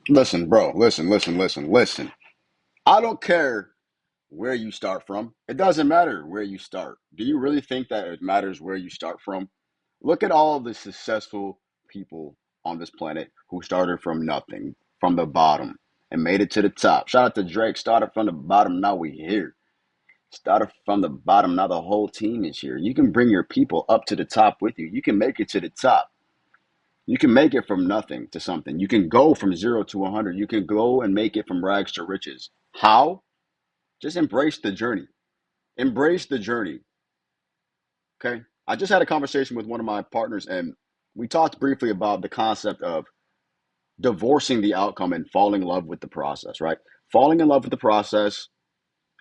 Listen, bro. Listen. I don't care where you start from. It doesn't matter where you start. Do you really think that it matters where you start from? Look at all the successful people on this planet who started from nothing, from the bottom, and made it to the top. Shout out to Drake. Started from the bottom. Now we here. Started from the bottom. Now the whole team is here. You can bring your people up to the top with you. You can make it to the top. You can make it from nothing to something. You can go from zero to 100. You can go and make it from rags to riches. How? Just embrace the journey. Embrace the journey. Okay. I just had a conversation with one of my partners, and we talked briefly about the concept of divorcing the outcome and falling in love with the process, right? Falling in love with the process,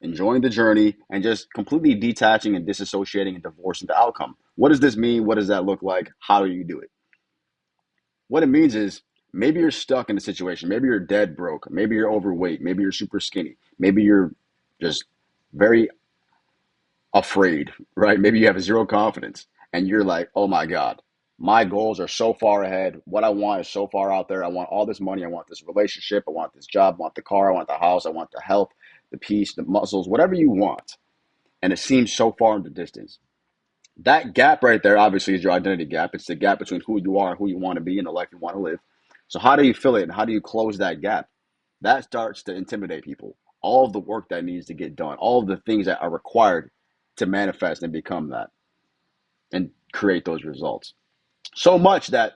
enjoying the journey, and just completely detaching and disassociating and divorcing the outcome. What does this mean? What does that look like? How do you do it? What it means is maybe you're stuck in a situation. Maybe you're dead broke. Maybe you're overweight. Maybe you're super skinny. Maybe you're just very afraid, right? Maybe you have zero confidence and you're like, oh my God, my goals are so far ahead. What I want is so far out there. I want all this money. I want this relationship. I want this job. I want the car. I want the house. I want the health, the peace, the muscles, whatever you want. And it seems so far in the distance. That gap right there, obviously, is your identity gap. It's the gap between who you are and who you want to be and the life you want to live. So, how do you fill it and how do you close that gap? That starts to intimidate people. All of the work that needs to get done, all of the things that are required to manifest and become that and create those results. So much that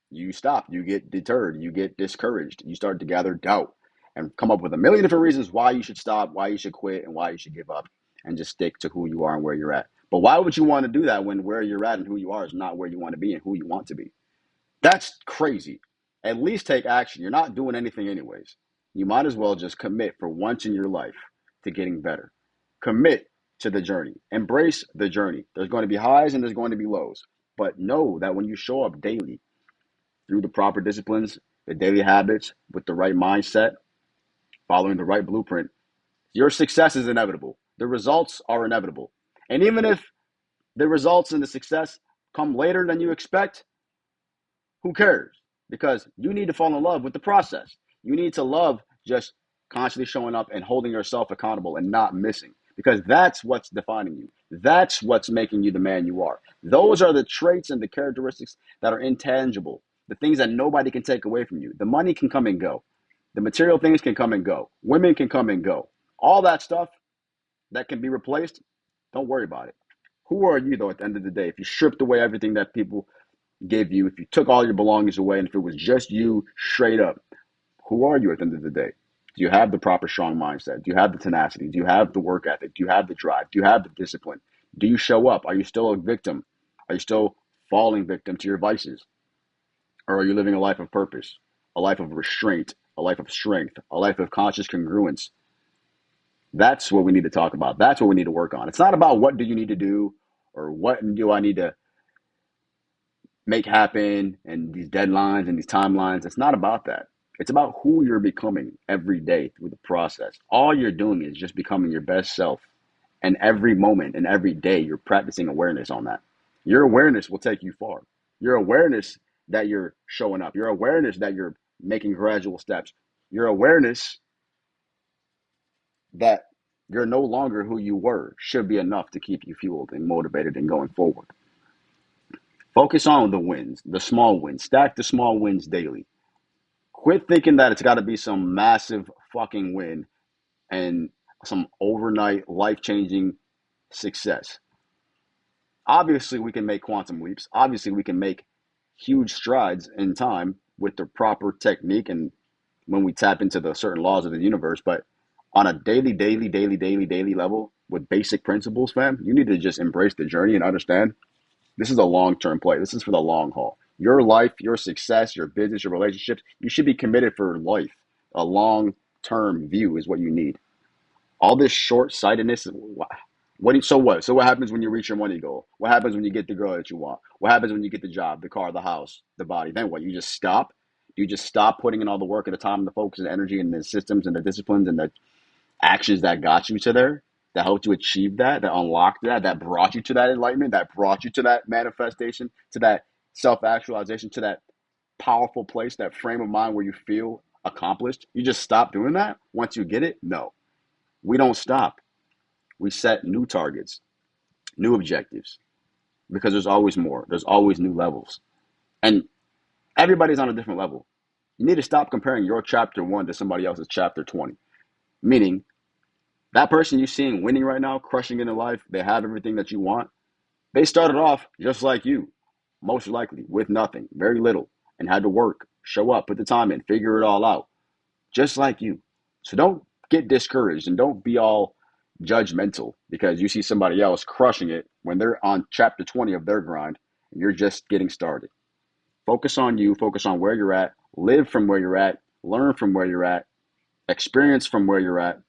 you stop, you get deterred, you get discouraged, you start to gather doubt and come up with a million different reasons why you should stop, why you should quit, and why you should give up and just stick to who you are and where you're at. But why would you want to do that when where you're at and who you are is not where you want to be and who you want to be? That's crazy. At least take action. You're not doing anything anyways. You might as well just commit for once in your life to getting better. Commit to the journey. Embrace the journey. There's going to be highs and there's going to be lows. But know that when you show up daily through the proper disciplines, the daily habits, with the right mindset, following the right blueprint, your success is inevitable. The results are inevitable. And even if the results and the success come later than you expect, who cares? Because you need to fall in love with the process. You need to love just constantly showing up and holding yourself accountable and not missing. Because that's what's defining you. That's what's making you the man you are. Those are the traits and the characteristics that are intangible, the things that nobody can take away from you. The money can come and go, the material things can come and go, women can come and go. All that stuff that can be replaced, don't worry about it. Who are you, though, at the end of the day? If you stripped away everything that people gave you, if you took all your belongings away and if it was just you straight up, who are you at the end of the day? Do you have the proper strong mindset? Do you have the tenacity? Do you have the work ethic? Do you have the drive? Do you have the discipline? Do you show up? Are you still a victim? Are you still falling victim to your vices? Or are you living a life of purpose, a life of restraint, a life of strength, a life of conscious congruence? That's what we need to talk about. That's what we need to work on. It's not about what do you need to do or what do I need to make happen and these deadlines and these timelines. It's not about that. It's about who you're becoming every day through the process. All you're doing is just becoming your best self. And every moment and every day, you're practicing awareness on that. Your awareness will take you far. Your awareness that you're showing up, your awareness that you're making gradual steps, your awareness that you're no longer who you were should be enough to keep you fueled and motivated and going forward. Focus on the wins, the small wins. Stack the small wins daily. Quit thinking that it's got to be some massive fucking win and some overnight life changing success. Obviously, we can make quantum leaps. Obviously, we can make huge strides in time with the proper technique and when we tap into the certain laws of the universe. But on a daily level with basic principles, fam, you need to just embrace the journey and understand this is a long term play. This is for the long haul. Your life, your success, your business, your relationships, you should be committed for life. A long term view is what you need. All this short sightedness, so what? So what happens when you reach your money goal? What happens when you get the girl that you want? What happens when you get the job, the car, the house, the body? Then what? You just stop? Do you just stop putting in all the work and the time and the focus and the energy and the systems and the disciplines and the actions that got you to there, that helped you achieve that, that unlocked that, that brought you to that enlightenment, that brought you to that manifestation, to that self actualization, to that powerful place, that frame of mind where you feel accomplished, you just stop doing that once you get it? No, we don't stop. We set new targets, new objectives, because there's always more. There's always new levels. And everybody's on a different level. You need to stop comparing your chapter 1 to somebody else's chapter 20. Meaning, that person you're seeing winning right now, crushing it in life, they have everything that you want. They started off just like you, most likely with nothing, very little, and had to work, show up, put the time in, figure it all out, just like you. So don't get discouraged and don't be all judgmental because you see somebody else crushing it when they're on chapter 20 of their grind and you're just getting started. Focus on you, focus on where you're at, live from where you're at, learn from where you're at, experience from where you're at,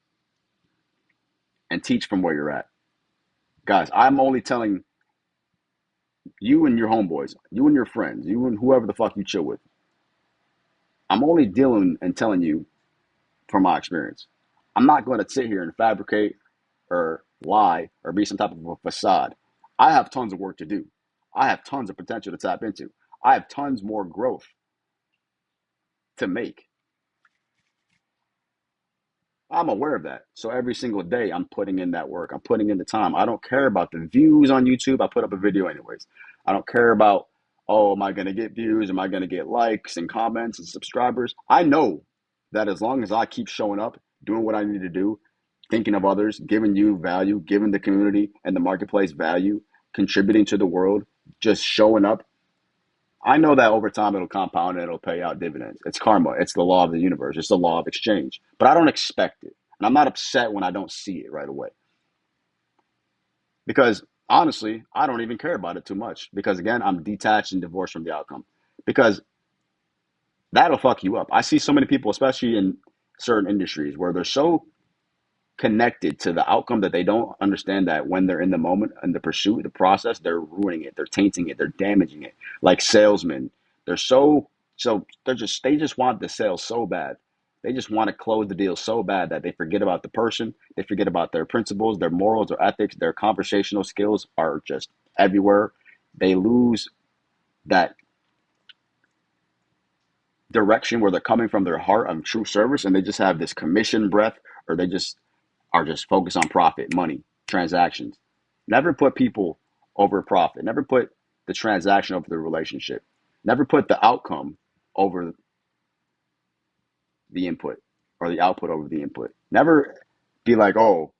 and teach from where you're at. Guys, I'm only telling you and your homeboys, you and your friends, you and whoever the fuck you chill with. I'm only dealing and telling you from my experience. I'm not going to sit here and fabricate or lie or be some type of a facade. I have tons of work to do. I have tons of potential to tap into. I have tons more growth to make. I'm aware of that. So every single day, I'm putting in that work. I'm putting in the time. I don't care about the views on YouTube. I put up a video anyways. I don't care about, oh, am I going to get views? Am I going to get likes and comments and subscribers? I know that as long as I keep showing up, doing what I need to do, thinking of others, giving you value, giving the community and the marketplace value, contributing to the world, just showing up, I know that over time it'll compound and it'll pay out dividends. It's karma. It's the law of the universe. It's the law of exchange. But I don't expect it. And I'm not upset when I don't see it right away. Because honestly, I don't even care about it too much. Because again, I'm detached and divorced from the outcome. Because that'll fuck you up. I see so many people, especially in certain industries, where they're so connected to the outcome that they don't understand that when they're in the moment and the pursuit, the process, they're ruining it, they're tainting it, they're damaging it. Like salesmen, they're they just want the sale so bad. They just want to close the deal so bad that they forget about the person, they forget about their principles, their morals, their ethics, their conversational skills are just everywhere. They lose that direction where they're coming from their heart of true service and they just have this commission breath or they just are just focused on profit, money, transactions. Never put people over profit. Never put the transaction over the relationship. Never put the outcome over the input or the output over the input. Never be like, oh,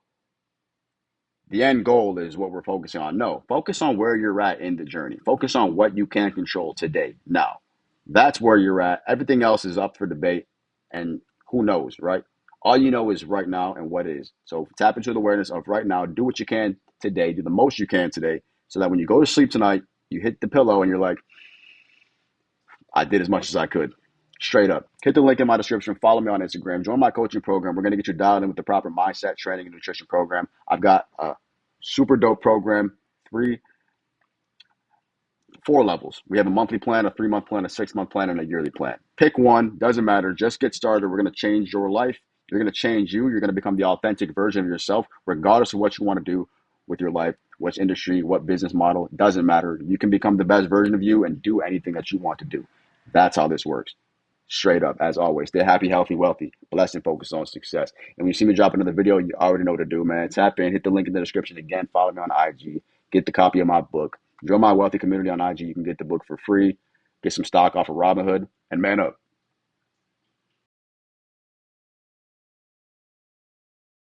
the end goal is what we're focusing on. No, focus on where you're at in the journey. Focus on what you can control today, now. That's where you're at. Everything else is up for debate, and who knows, right? All you know is right now and what is. So tap into the awareness of right now. Do what you can today. Do the most you can today, so that when you go to sleep tonight, you hit the pillow and you're like, I did as much as I could. Straight up. Hit the link in my description. Follow me on Instagram. Join my coaching program. We're going to get you dialed in with the proper mindset, training, and nutrition program. I've got a super dope program. 4 levels. We have a monthly plan, a 3-month plan, a 6-month plan, and a yearly plan. Pick one, doesn't matter. Just get started. We're going to change your life. You're going to change you. You're going to become the authentic version of yourself, regardless of what you want to do with your life, what industry, what business model. Doesn't matter. You can become the best version of you and do anything that you want to do. That's how this works. Straight up, as always. Stay happy, healthy, wealthy, blessed, and focused on success. And when you see me drop another video, you already know what to do, man. Tap in, hit the link in the description again. Follow me on IG. Get the copy of my book. Join my wealthy community on IG. You can get the book for free. Get some stock off of Robinhood. And man up.